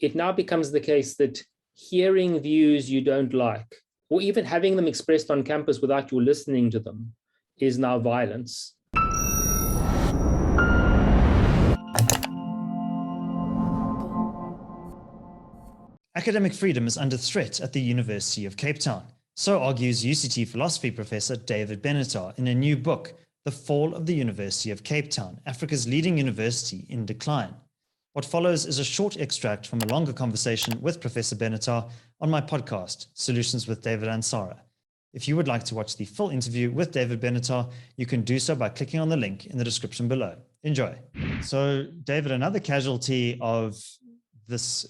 it now becomes the case that hearing views you don't like, or even having them expressed on campus without you listening to them, is now violence. Academic freedom is under threat at the University of Cape Town. So argues UCT philosophy professor David Benatar in a new book, The Fall of the University of Cape Town, Africa's leading university in decline. What follows is a short extract from a longer conversation with Professor Benatar on my podcast, Solutions with David Ansara. If you would like to watch the full interview with David Benatar, you can do so by clicking on the link in the description below. Enjoy. So, David, another casualty of this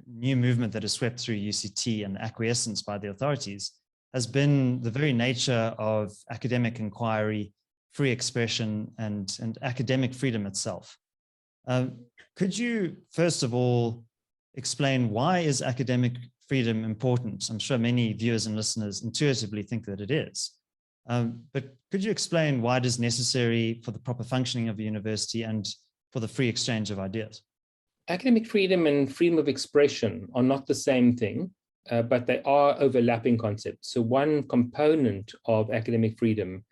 new movement that has swept through UCT and acquiescence by the authorities has been the very nature of academic inquiry, free expression, and academic freedom itself. Could you, first of all, explain why is academic freedom important? I'm sure many viewers and listeners intuitively think that it is. But could you explain why it is necessary for the proper functioning of a university and for the free exchange of ideas? Academic freedom and freedom of expression are not the same thing, but they are overlapping concepts. So one component of academic freedom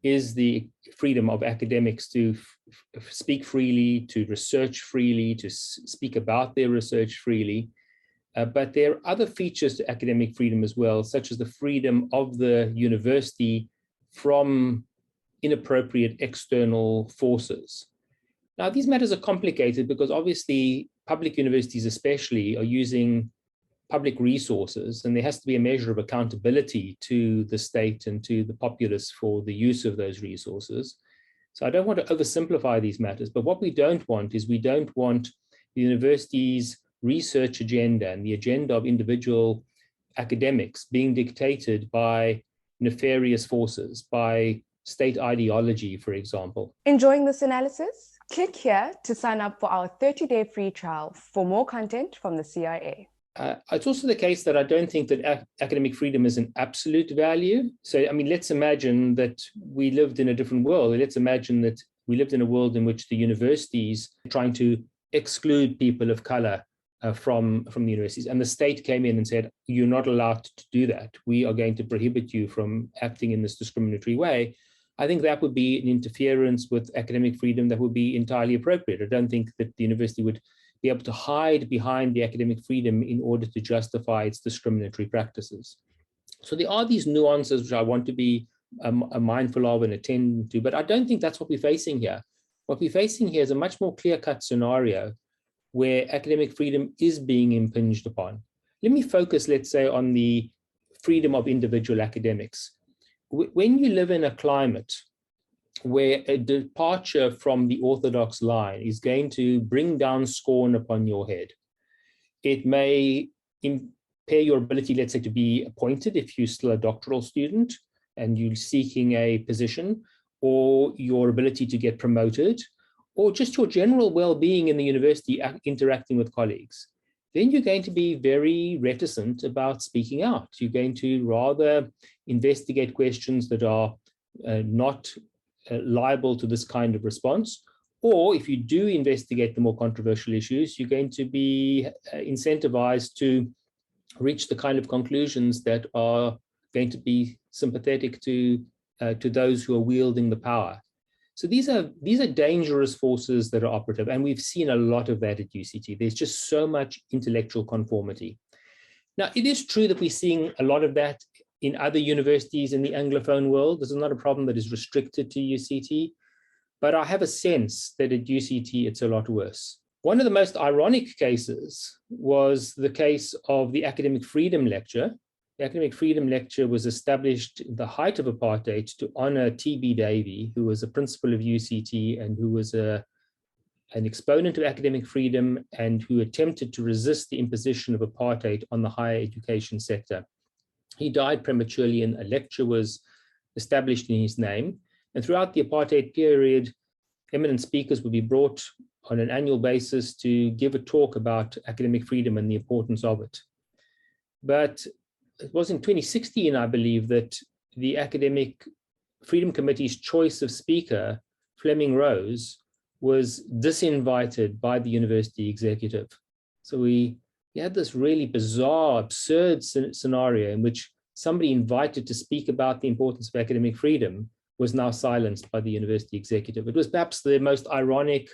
is the freedom of academics to speak freely, to research freely, to speak about their research freely. But there are other features to academic freedom as well, such as the freedom of the university from inappropriate external forces. Now, these matters are complicated because obviously public universities especially are using public resources, and there has to be a measure of accountability to the state and to the populace for the use of those resources. So I don't want to oversimplify these matters, but what we don't want is we don't want the university's research agenda and the agenda of individual academics being dictated by nefarious forces, by state ideology, for example. Enjoying this analysis? Click here to sign up for our 30-day free trial for more content from the CIA. It's also the case that I don't think that academic freedom is an absolute value. So, I mean, let's imagine that we lived in a different world. Let's imagine that we lived in a world in which the universities are trying to exclude people of color from the universities. And the state came in and said, you're not allowed to do that. We are going to prohibit you from acting in this discriminatory way. I think that would be an interference with academic freedom that would be entirely appropriate. I don't think that the university would be able to hide behind the academic freedom in order to justify its discriminatory practices. So there are these nuances which I want to be mindful of and attend to, but I don't think that's what we're facing here. What we're facing here is a much more clear-cut scenario where academic freedom is being impinged upon. Let me focus, let's say, on the freedom of individual academics. When you live in a climate where a departure from the orthodox line is going to bring down scorn upon your head, it may impair your ability, let's say, to be appointed if you're still a doctoral student and you're seeking a position, or your ability to get promoted, or just your general well-being in the university, interacting with colleagues. Then you're going to be very reticent about speaking out. You're going to rather investigate questions that are not liable to this kind of response. Or if you do investigate the more controversial issues, you're going to be incentivized to reach the kind of conclusions that are going to be sympathetic to those who are wielding the power. So these are dangerous forces that are operative, and we've seen a lot of that at UCT. There's just so much intellectual conformity. Now, it is true that we're seeing a lot of that in other universities in the Anglophone world. This is not a problem that is restricted to UCT, but I have a sense that at UCT it's a lot worse. One of the most ironic cases was the case of the Academic Freedom Lecture. The Academic Freedom Lecture was established at the height of apartheid to honor T.B. Davey, who was a principal of UCT and who was an exponent of academic freedom and who attempted to resist the imposition of apartheid on the higher education sector. He died prematurely and a lecture was established in his name. And throughout the apartheid period, eminent speakers would be brought on an annual basis to give a talk about academic freedom and the importance of it. But it was in 2016, I believe, that the Academic Freedom Committee's choice of speaker, Fleming Rose, was disinvited by the university executive. So we You had this really bizarre, absurd scenario in which somebody invited to speak about the importance of academic freedom was now silenced by the university executive. It was perhaps the most ironic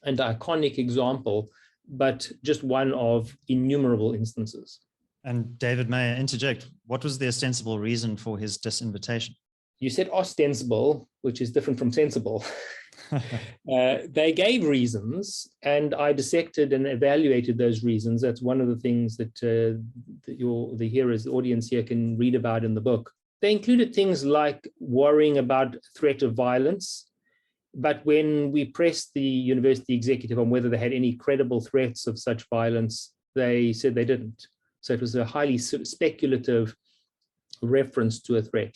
and iconic example, but just one of innumerable instances. And David, may I interject? What was the ostensible reason for his disinvitation? You said ostensible, which is different from sensible. They gave reasons, and I dissected and evaluated those reasons. That's one of the things that the hearers, the audience here, can read about in the book. They included things like worrying about threat of violence. But when we pressed the university executive on whether they had any credible threats of such violence, they said they didn't. So it was a highly speculative reference to a threat.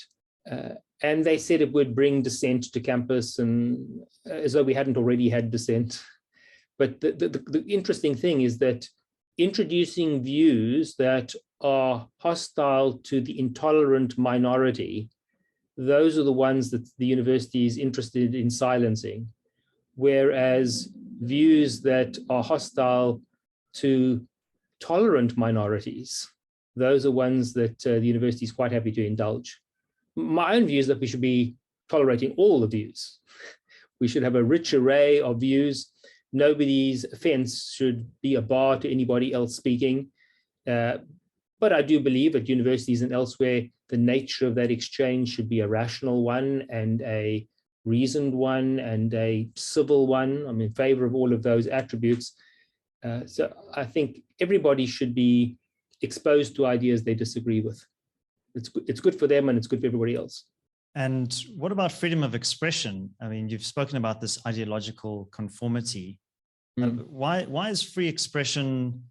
And they said it would bring dissent to campus, and as though we hadn't already had dissent. But the interesting thing is that introducing views that are hostile to the intolerant minority, those are the ones that the university is interested in silencing, whereas views that are hostile to tolerant minorities, those are ones that the university is quite happy to indulge. My own view is that we should be tolerating all the views. We should have a rich array of views. Nobody's offense should be a bar to anybody else speaking. But I do believe at universities and elsewhere, the nature of that exchange should be a rational one and a reasoned one and a civil one. I'm in favor of all of those attributes. So I think everybody should be exposed to ideas they disagree with. It's good for them and it's good for everybody else. And what about freedom of expression? I mean, you've spoken about this ideological conformity. Why is free expression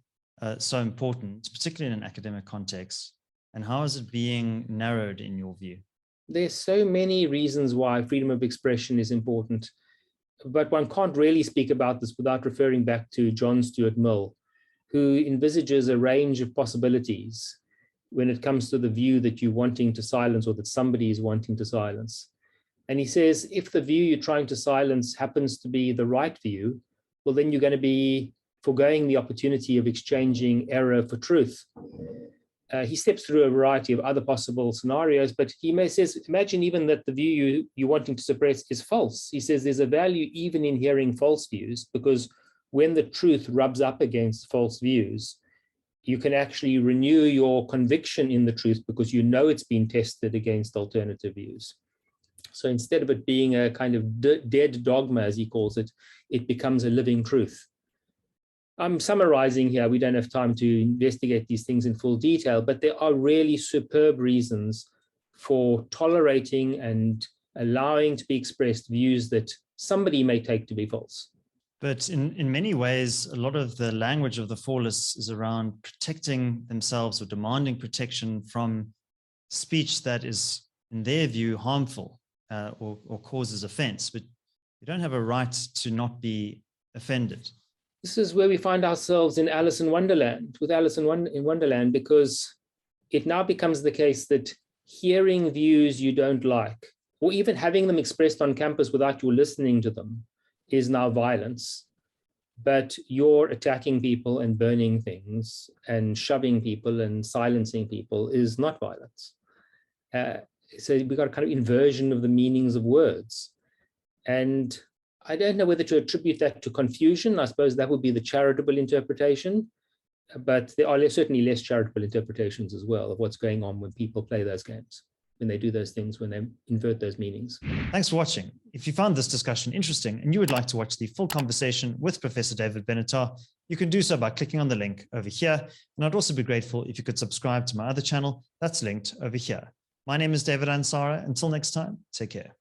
so important, particularly in an academic context? And how is it being narrowed in your view? There's so many reasons why freedom of expression is important, but one can't really speak about this without referring back to John Stuart Mill, who envisages a range of possibilities when it comes to the view that you're wanting to silence or that somebody is wanting to silence. And he says, if the view you're trying to silence happens to be the right view, well, then you're going to be foregoing the opportunity of exchanging error for truth. He steps through a variety of other possible scenarios, but he says, imagine even that the view you're wanting to suppress is false. He says there's a value even in hearing false views, because when the truth rubs up against false views, you can actually renew your conviction in the truth because you know it's been tested against alternative views. So instead of it being a kind of dead dogma, as he calls it, it becomes a living truth. I'm summarizing here. We don't have time to investigate these things in full detail, but there are really superb reasons for tolerating and allowing to be expressed views that somebody may take to be false. But in many ways, a lot of the language of the fall is around protecting themselves or demanding protection from speech that is, in their view, harmful or causes offense. But you don't have a right to not be offended. This is where we find ourselves in Alice in Wonderland, with Alice in Wonderland, because it now becomes the case that hearing views you don't like, or even having them expressed on campus without you listening to them, is now violence. But you're attacking people and burning things and shoving people and silencing people is not violence. So we've got a kind of inversion of the meanings of words. And I don't know whether to attribute that to confusion. I suppose that would be the charitable interpretation, but there are certainly less charitable interpretations as well of what's going on when people play those games, when they do those things, when they invert those meanings. Thanks for watching. If you found this discussion interesting and you would like to watch the full conversation with Professor David Benatar, you can do so by clicking on the link over here. And I'd also be grateful if you could subscribe to my other channel that's linked over here. My name is David Ansara. Until next time, take care.